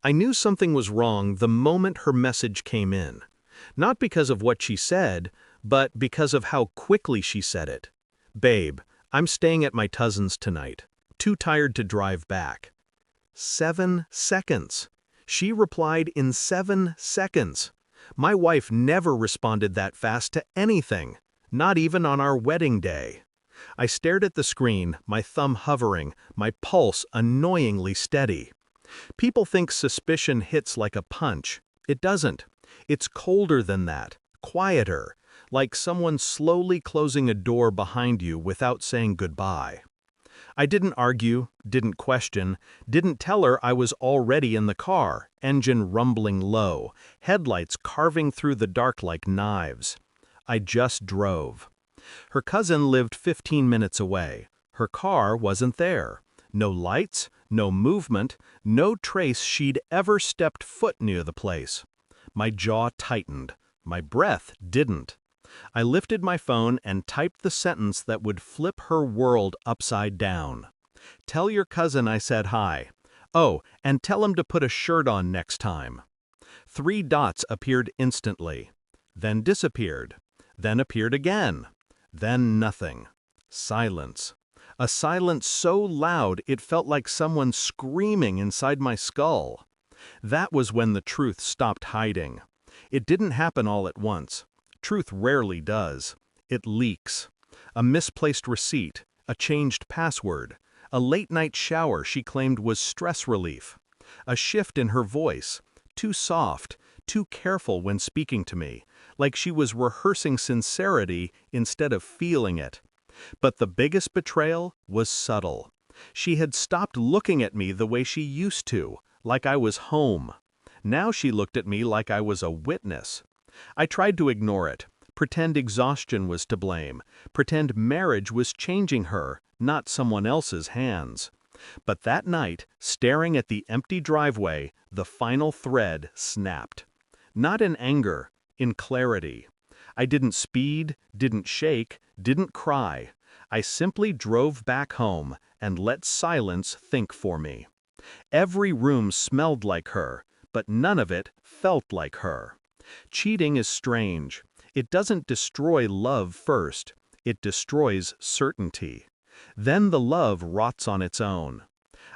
I knew something was wrong the moment her message came in. Not because of what she said, but because of how quickly she said it. "Babe, I'm staying at my cousin's tonight. Too tired to drive back." 7 seconds. She replied in 7 seconds. My wife never responded that fast to anything, not even on our wedding day. I stared at the screen, my thumb hovering, my pulse annoyingly steady. People think suspicion hits like a punch. It doesn't. It's colder than that, quieter, like someone slowly closing a door behind you without saying goodbye. I didn't argue, didn't question, didn't tell her I was already in the car, engine rumbling low, headlights carving through the dark like knives. I just drove. Her cousin lived 15 minutes away. Her car wasn't there. No lights, no movement, no trace she'd ever stepped foot near the place. My jaw tightened. My breath didn't. I lifted my phone and typed the sentence that would flip her world upside down. "Tell your cousin I said hi. Oh, and tell him to put a shirt on next time." 3 dots appeared instantly, then disappeared, then appeared again, then nothing. Silence. A silence so loud it felt like someone screaming inside my skull. That was when the truth stopped hiding. It didn't happen all at once. Truth rarely does. It leaks. A misplaced receipt, a changed password, a late-night shower she claimed was stress relief, a shift in her voice, too soft, too careful when speaking to me, like she was rehearsing sincerity instead of feeling it. But the biggest betrayal was subtle. She had stopped looking at me the way she used to, like I was home. Now she looked at me like I was a witness. I tried to ignore it, pretend exhaustion was to blame, pretend marriage was changing her, not someone else's hands. But that night, staring at the empty driveway, the final thread snapped. Not in anger, in clarity. I didn't speed, didn't shake, didn't cry. I simply drove back home and let silence think for me. Every room smelled like her, but none of it felt like her. Cheating is strange. It doesn't destroy love first. It destroys certainty. Then the love rots on its own.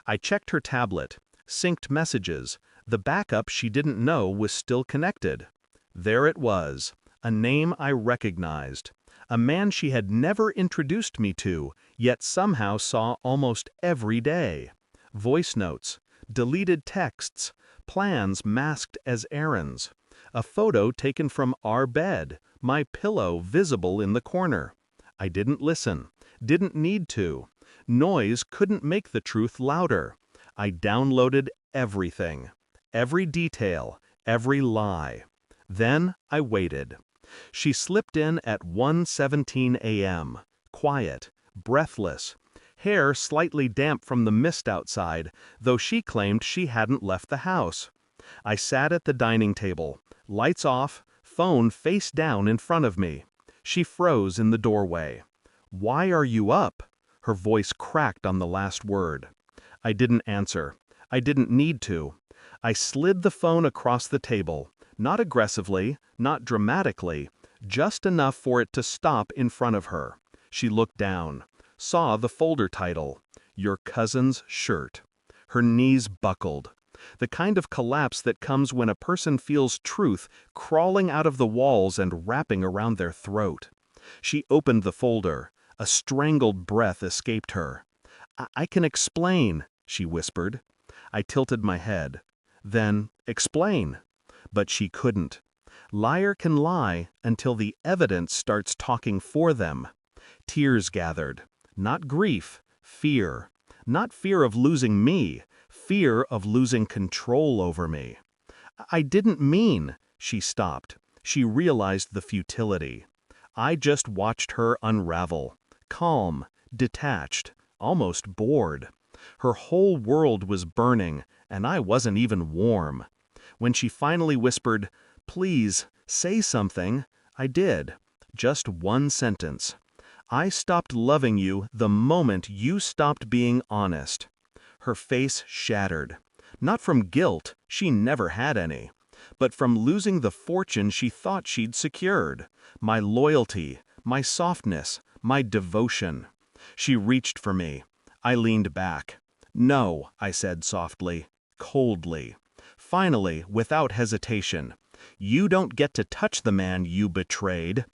I checked her tablet, synced messages. The backup she didn't know was still connected. There it was, a name I recognized. A man she had never introduced me to, yet somehow saw almost every day. Voice notes, deleted texts, plans masked as errands. A photo taken from our bed, my pillow visible in the corner. I didn't listen, didn't need to. Noise couldn't make the truth louder. I downloaded everything, every detail, every lie. Then I waited. She slipped in at 1:17 a.m., quiet, breathless, hair slightly damp from the mist outside, though she claimed she hadn't left the house. I sat at the dining table, lights off, phone face down in front of me. She froze in the doorway. "Why are you up?" Her voice cracked on the last word. I didn't answer. I didn't need to. I slid the phone across the table, not aggressively, not dramatically, just enough for it to stop in front of her. She looked down, saw the folder title, "Your Cousin's Shirt." Her knees buckled. The kind of collapse that comes when a person feels truth crawling out of the walls and wrapping around their throat. She opened the folder. A strangled breath escaped her. I can explain," she whispered. I tilted my head. Then, explain. But she couldn't. Liar can lie until the evidence starts talking for them. Tears gathered. Not grief, fear. Not fear of losing me, fear of losing control over me. "I didn't mean," she stopped. She realized the futility. I just watched her unravel. Calm, detached, almost bored. Her whole world was burning, and I wasn't even warm. When she finally whispered, "Please, say something," I did. Just one sentence. "I stopped loving you the moment you stopped being honest." Her face shattered. Not from guilt, She never had any. But from losing the fortune she thought she'd secured, my loyalty, my softness, my devotion. She reached for me. I leaned back. "No," I said softly, coldly. Finally, without hesitation. "You don't get to touch the man you betrayed."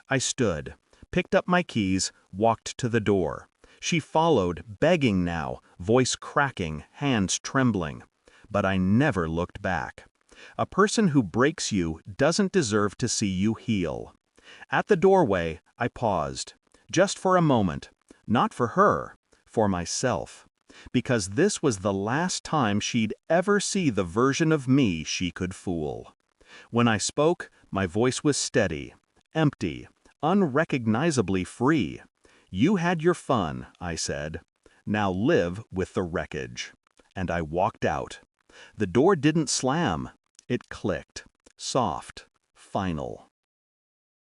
I stood, picked up my keys, walked to the door. She followed, begging now, voice cracking, hands trembling. But I never looked back. A person who breaks you doesn't deserve to see you heal. At the doorway, I paused. Just for a moment. Not for her, for myself. Because this was the last time she'd ever see the version of me she could fool. When I spoke, my voice was steady, empty, unrecognizably free. "You had your fun," I said. "Now live with the wreckage." And I walked out. The door didn't slam. It clicked. Soft. Final.